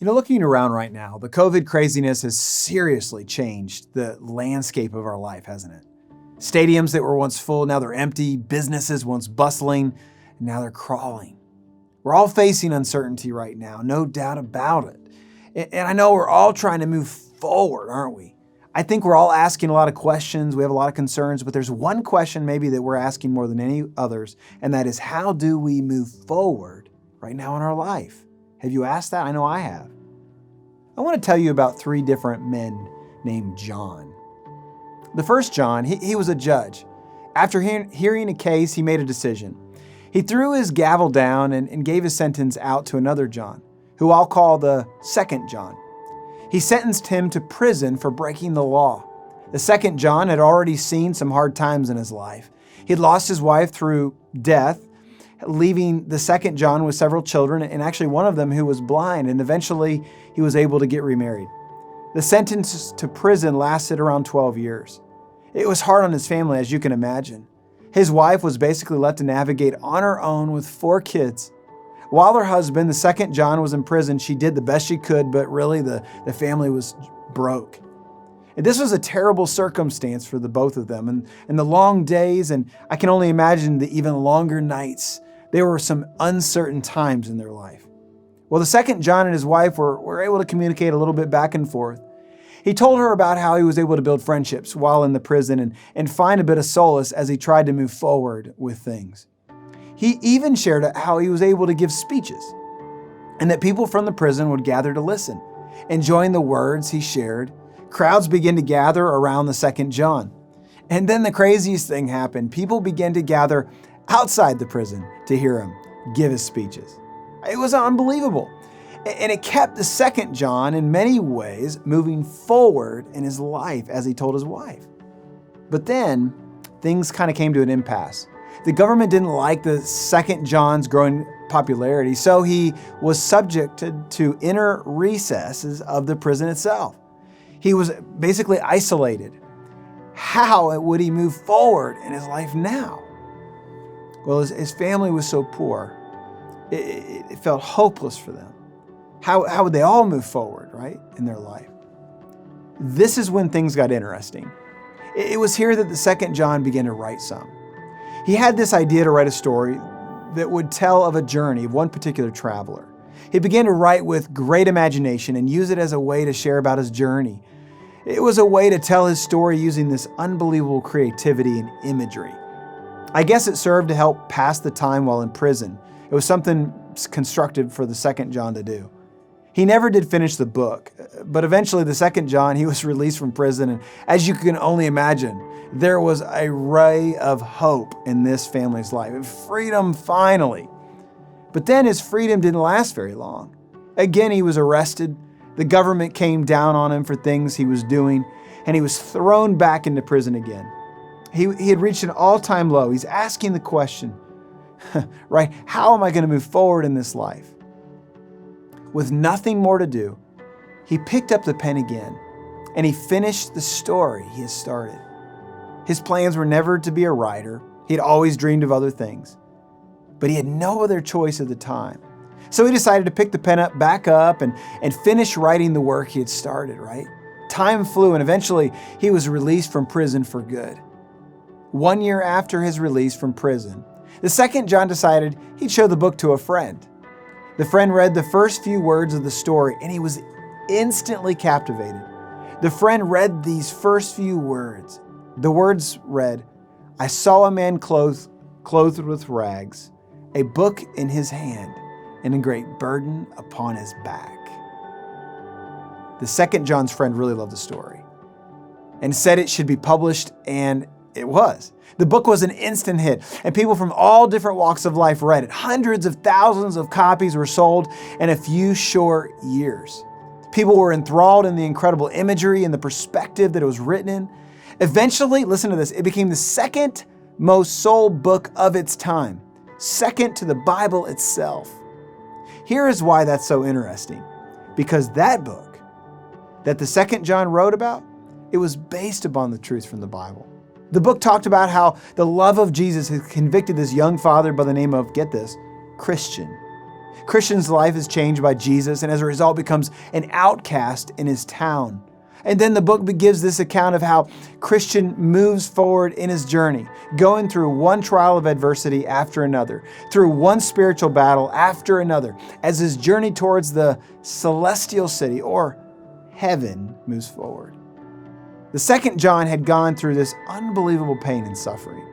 Looking around right now, the COVID craziness has seriously changed the landscape of our life, hasn't it? Stadiums that were once full, now they're empty. Businesses once bustling, now they're crawling. We're all facing uncertainty right now, no doubt about it. And I know we're all trying to move forward, aren't we? I think we're all asking a lot of questions. We have a lot of concerns, but there's one question maybe that we're asking more than any others, and that is, how do we move forward right now in our life? Have you asked that? I know I have. I want to tell you about three different men named John. The first John, he was a judge. After hearing a case, he made a decision. He threw his gavel down and gave his sentence out to another John, who I'll call the second John. He sentenced him to prison for breaking the law. The second John had already seen some hard times in his life. He'd lost his wife through death, leaving the second John with several children, and actually one of them who was blind, and eventually he was able to get remarried. The sentence to prison lasted around 12 years. It was hard on his family, as you can imagine. His wife was basically left to navigate on her own with 4 kids. While her husband, the second John, was in prison, she did the best she could, but really the family was broke. And this was a terrible circumstance for the both of them, and the long days, and I can only imagine the even longer nights. There were some uncertain times in their life. Well, the second John and his wife were able to communicate a little bit back and forth. He told her about how he was able to build friendships while in the prison and find a bit of solace as he tried to move forward with things. He even shared how he was able to give speeches and that people from the prison would gather to listen. Enjoying the words he shared, crowds began to gather around the second John. And then the craziest thing happened. People began to gather outside the prison to hear him give his speeches. It was unbelievable. And it kept the second John in many ways moving forward in his life as he told his wife. But then things kind of came to an impasse. The government didn't like the second John's growing popularity, so he was subjected to inner recesses of the prison itself. He was basically isolated. How would he move forward in his life now? Well, his family was so poor, it felt hopeless for them. How would they all move forward, right, in their life? This is when things got interesting. It was here that the second John began to write some. He had this idea to write a story that would tell of a journey of one particular traveler. He began to write with great imagination and use it as a way to share about his journey. It was a way to tell his story using this unbelievable creativity and imagery. I guess it served to help pass the time while in prison. It was something constructive for the second John to do. He never did finish the book, but eventually the second John, he was released from prison, and as you can only imagine, there was a ray of hope in this family's life. Freedom finally. But then his freedom didn't last very long. Again, he was arrested. The government came down on him for things he was doing, and he was thrown back into prison again. He had reached an all-time low. He's asking the question, right, how am I going to move forward in this life? With nothing more to do, he picked up the pen again, and he finished the story he had started. His plans were never to be a writer. He had always dreamed of other things, but he had no other choice at the time. So he decided to pick the pen back up and finish writing the work he had started, right? Time flew, and eventually he was released from prison for good. 1 year after his release from prison, the second John decided he'd show the book to a friend. The friend read the first few words of the story, and he was instantly captivated. The friend read these first few words. The words read, "I saw a man clothed with rags, a book in his hand, and a great burden upon his back." The second John's friend really loved the story and said it should be published, and it was. The book was an instant hit, and people from all different walks of life read it. Hundreds of thousands of copies were sold in a few short years. People were enthralled in the incredible imagery and the perspective that it was written in. Eventually, listen to this, it became the second most sold book of its time, second to the Bible itself. Here is why that's so interesting. Because that book that the second John wrote about, it was based upon the truth from the Bible. The book talked about how the love of Jesus had convicted this young father by the name of, get this, Christian. Christian's life is changed by Jesus and as a result becomes an outcast in his town. And then the book gives this account of how Christian moves forward in his journey, going through one trial of adversity after another, through one spiritual battle after another, as his journey towards the celestial city or heaven moves forward. The second John had gone through this unbelievable pain and suffering.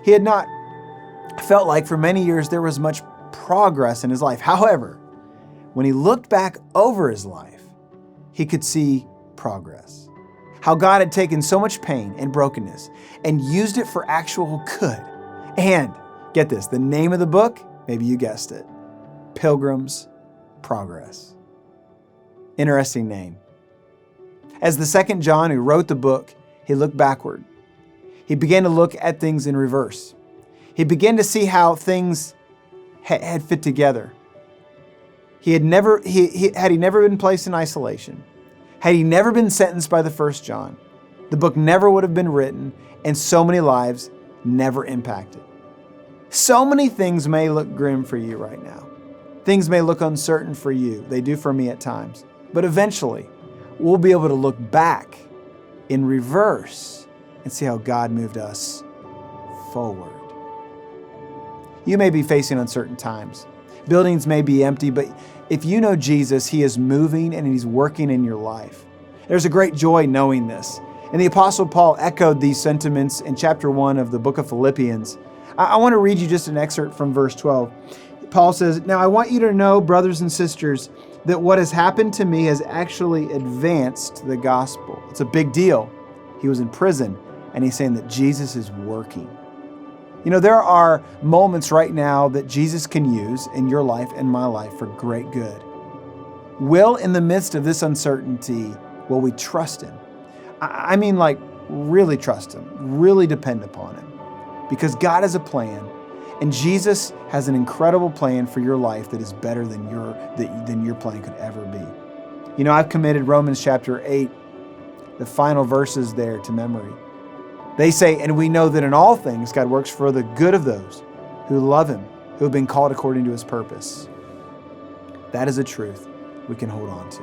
He had not felt like for many years there was much progress in his life. However, when he looked back over his life, he could see progress. How God had taken so much pain and brokenness and used it for actual good. And get this, the name of the book, maybe you guessed it, Pilgrim's Progress. Interesting name. As the second John who wrote the book, he looked backward. He began to look at things in reverse. He began to see how things had fit together. Had he never been placed in isolation, had he never been sentenced by the first John, the book never would have been written and so many lives never impacted. So many things may look grim for you right now. Things may look uncertain for you. They do for me at times. But eventually, we'll be able to look back in reverse and see how God moved us forward. You may be facing uncertain times. Buildings may be empty, but if you know Jesus, He is moving and He's working in your life. There's a great joy knowing this. And the Apostle Paul echoed these sentiments in chapter 1 of the book of Philippians. I want to read you just an excerpt from verse 12. Paul says, "Now I want you to know, brothers and sisters, that what has happened to me has actually advanced the gospel." It's a big deal. He was in prison, and he's saying that Jesus is working. You know, there are moments right now that Jesus can use in your life and my life for great good. Will, in the midst of this uncertainty, will we trust Him? I mean, like, really trust Him, really depend upon Him. Because God has a plan, and Jesus has an incredible plan for your life that is better than your plan could ever be. You know, I've committed Romans chapter 8, the final verses there, to memory. They say, "And we know that in all things God works for the good of those who love Him, who have been called according to His purpose." That is a truth we can hold on to.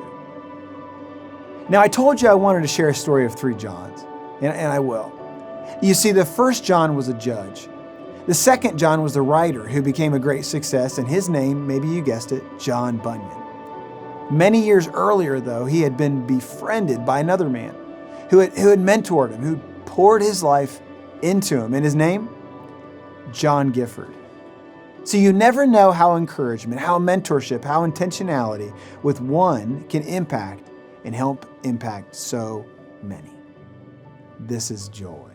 Now, I told you I wanted to share a story of 3 Johns, and I will. You see, the first John was a judge. The second John was the writer who became a great success, and his name, maybe you guessed it, John Bunyan. Many years earlier, though, he had been befriended by another man who had mentored him, who poured his life into him, and his name? John Gifford. So you never know how encouragement, how mentorship, how intentionality with one can impact and help impact so many. This is joy.